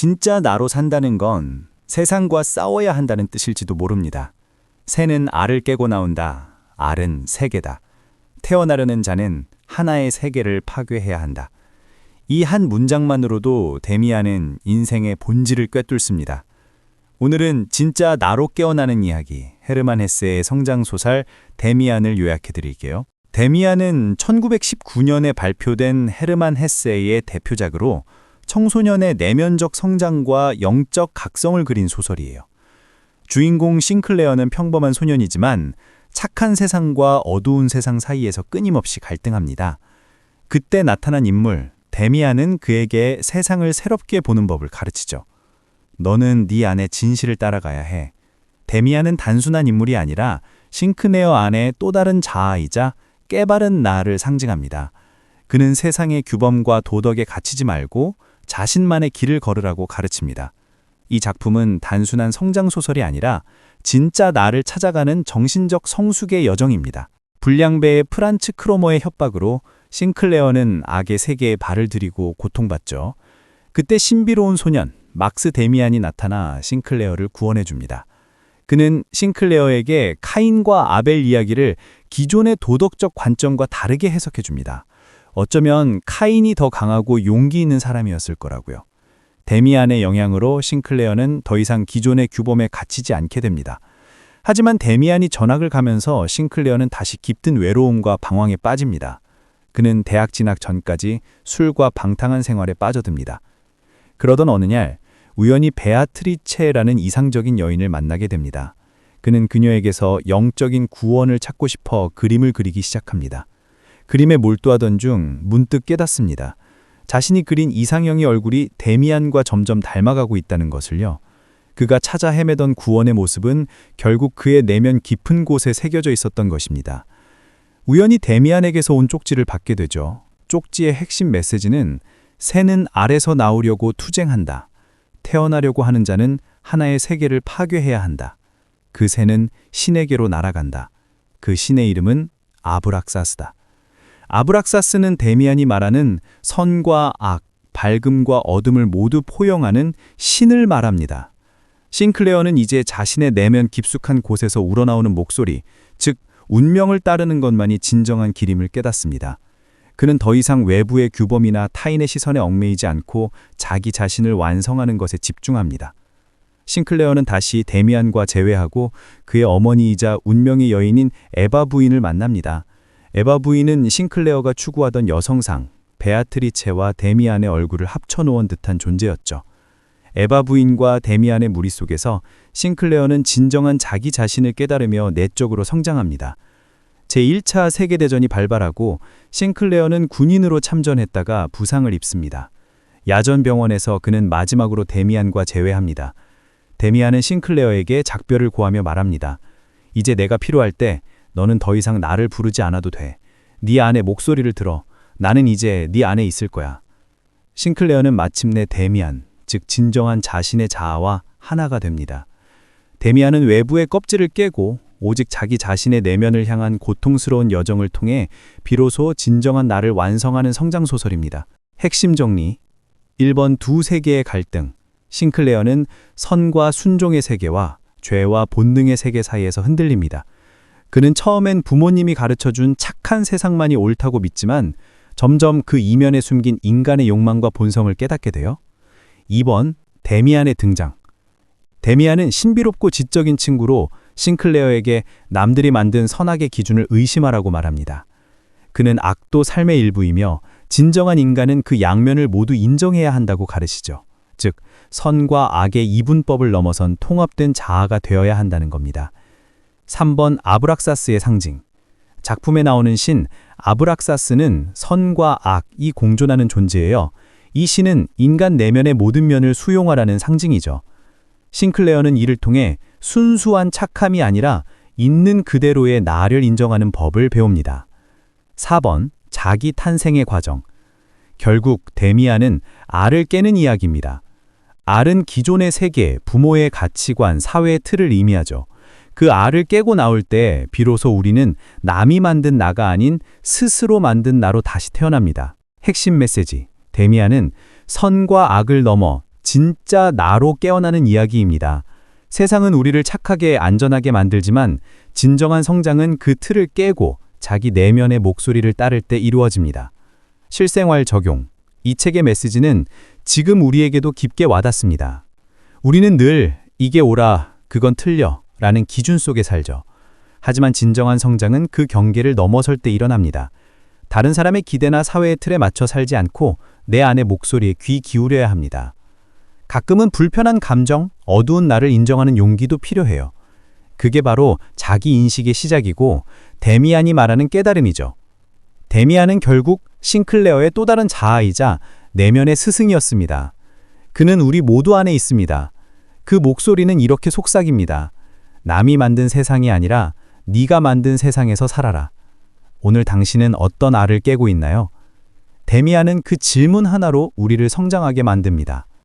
진짜 나로 산다는 건 세상과 싸워야 한다는 뜻일지도 모릅니다. 새는 알을 깨고 나온다. 알은 세계다. 태어나려는 자는 하나의 세계를 파괴해야 한다. 이 한 문장만으로도 데미안은 인생의 본질을 꿰뚫습니다. 오늘은 진짜 나로 깨어나는 이야기, 헤르만 헤세의 성장소설 데미안을 요약해 드릴게요. 데미안은 1919년에 발표된 헤르만 헤세의 대표작으로 청소년의 내면적 성장과 영적 각성을 그린 소설이에요. 주인공 싱클레어는 평범한 소년이지만 착한 세상과 어두운 세상 사이에서 끊임없이 갈등합니다. 그때 나타난 인물, 데미안은 그에게 세상을 새롭게 보는 법을 가르치죠. 너는 네 안의 진실을 따라가야 해. 데미안은 단순한 인물이 아니라 싱클레어 안에 또 다른 자아이자 깨바른 나를 상징합니다. 그는 세상의 규범과 도덕에 갇히지 말고 자신만의 길을 걸으라고 가르칩니다. 이 작품은 단순한 성장소설이 아니라 진짜 나를 찾아가는 정신적 성숙의 여정입니다. 불량배의 프란츠 크로머의 협박으로 싱클레어는 악의 세계에 발을 들이고 고통받죠. 그때 신비로운 소년 막스 데미안이 나타나 싱클레어를 구원해줍니다. 그는 싱클레어에게 카인과 아벨 이야기를 기존의 도덕적 관점과 다르게 해석해줍니다. 어쩌면 카인이 더 강하고 용기 있는 사람이었을 거라고요. 데미안의 영향으로 싱클레어는 더 이상 기존의 규범에 갇히지 않게 됩니다. 하지만 데미안이 전학을 가면서 싱클레어는 다시 깊은 외로움과 방황에 빠집니다. 그는 대학 진학 전까지 술과 방탕한 생활에 빠져듭니다. 그러던 어느 날 우연히 베아트리체라는 이상적인 여인을 만나게 됩니다. 그는 그녀에게서 영적인 구원을 찾고 싶어 그림을 그리기 시작합니다. 그림에 몰두하던 중 문득 깨닫습니다. 자신이 그린 이상형의 얼굴이 데미안과 점점 닮아가고 있다는 것을요. 그가 찾아 헤매던 구원의 모습은 결국 그의 내면 깊은 곳에 새겨져 있었던 것입니다. 우연히 데미안에게서 온 쪽지를 받게 되죠. 쪽지의 핵심 메시지는 새는 알에서 나오려고 투쟁한다. 태어나려고 하는 자는 하나의 세계를 파괴해야 한다. 그 새는 신에게로 날아간다. 그 신의 이름은 아브락사스다. 아브락사스는 데미안이 말하는 선과 악, 밝음과 어둠을 모두 포용하는 신을 말합니다. 싱클레어는 이제 자신의 내면 깊숙한 곳에서 우러나오는 목소리, 즉 운명을 따르는 것만이 진정한 길임을 깨닫습니다. 그는 더 이상 외부의 규범이나 타인의 시선에 얽매이지 않고 자기 자신을 완성하는 것에 집중합니다. 싱클레어는 다시 데미안과 재회하고 그의 어머니이자 운명의 여인인 에바 부인을 만납니다. 에바 부인은 싱클레어가 추구하던 여성상, 베아트리체와 데미안의 얼굴을 합쳐놓은 듯한 존재였죠. 에바 부인과 데미안의 무리 속에서 싱클레어는 진정한 자기 자신을 깨달으며 내적으로 성장합니다. 제1차 세계대전이 발발하고 싱클레어는 군인으로 참전했다가 부상을 입습니다. 야전병원에서 그는 마지막으로 데미안과 재회합니다. 데미안은 싱클레어에게 작별을 고하며 말합니다. 이제 내가 필요할 때 너는 더 이상 나를 부르지 않아도 돼. 네 안의 목소리를 들어. 나는 이제 네 안에 있을 거야. 싱클레어는 마침내 데미안, 즉 진정한 자신의 자아와 하나가 됩니다. 데미안은 외부의 껍질을 깨고 오직 자기 자신의 내면을 향한 고통스러운 여정을 통해 비로소 진정한 나를 완성하는 성장소설입니다. 핵심 정리. 1번 두 세계의 갈등. 싱클레어는 선과 순종의 세계와 죄와 본능의 세계 사이에서 흔들립니다. 그는 처음엔 부모님이 가르쳐준 착한 세상만이 옳다고 믿지만 점점 그 이면에 숨긴 인간의 욕망과 본성을 깨닫게 돼요. 2번, 데미안의 등장. 데미안은 신비롭고 지적인 친구로 싱클레어에게 남들이 만든 선악의 기준을 의심하라고 말합니다. 그는 악도 삶의 일부이며 진정한 인간은 그 양면을 모두 인정해야 한다고 가르치죠. 즉, 선과 악의 이분법을 넘어선 통합된 자아가 되어야 한다는 겁니다. 3번 아브락사스의 상징. 작품에 나오는 신 아브락사스는 선과 악이 공존하는 존재예요. 이 신은 인간 내면의 모든 면을 수용하라는 상징이죠. 싱클레어는 이를 통해 순수한 착함이 아니라 있는 그대로의 나를 인정하는 법을 배웁니다. 4번 자기 탄생의 과정. 결국 데미안은 알을 깨는 이야기입니다. 알은 기존의 세계, 부모의 가치관, 사회의 틀을 의미하죠. 그 알을 깨고 나올 때 비로소 우리는 남이 만든 나가 아닌 스스로 만든 나로 다시 태어납니다. 핵심 메시지. 데미안은 선과 악을 넘어 진짜 나로 깨어나는 이야기입니다. 세상은 우리를 착하게 안전하게 만들지만 진정한 성장은 그 틀을 깨고 자기 내면의 목소리를 따를 때 이루어집니다. 실생활 적용. 이 책의 메시지는 지금 우리에게도 깊게 와닿습니다. 우리는 늘 이게 옳아, 그건 틀려 라는 기준 속에 살죠. 하지만 진정한 성장은 그 경계를 넘어설 때 일어납니다. 다른 사람의 기대나 사회의 틀에 맞춰 살지 않고 내 안의 목소리에 귀 기울여야 합니다. 가끔은 불편한 감정, 어두운 나를 인정하는 용기도 필요해요. 그게 바로 자기 인식의 시작이고 데미안이 말하는 깨달음이죠. 데미안은 결국 싱클레어의 또 다른 자아이자 내면의 스승이었습니다. 그는 우리 모두 안에 있습니다. 그 목소리는 이렇게 속삭입니다. 남이 만든 세상이 아니라 네가 만든 세상에서 살아라. 오늘 당신은 어떤 알을 깨고 있나요? 데미안은 그 질문 하나로 우리를 성장하게 만듭니다.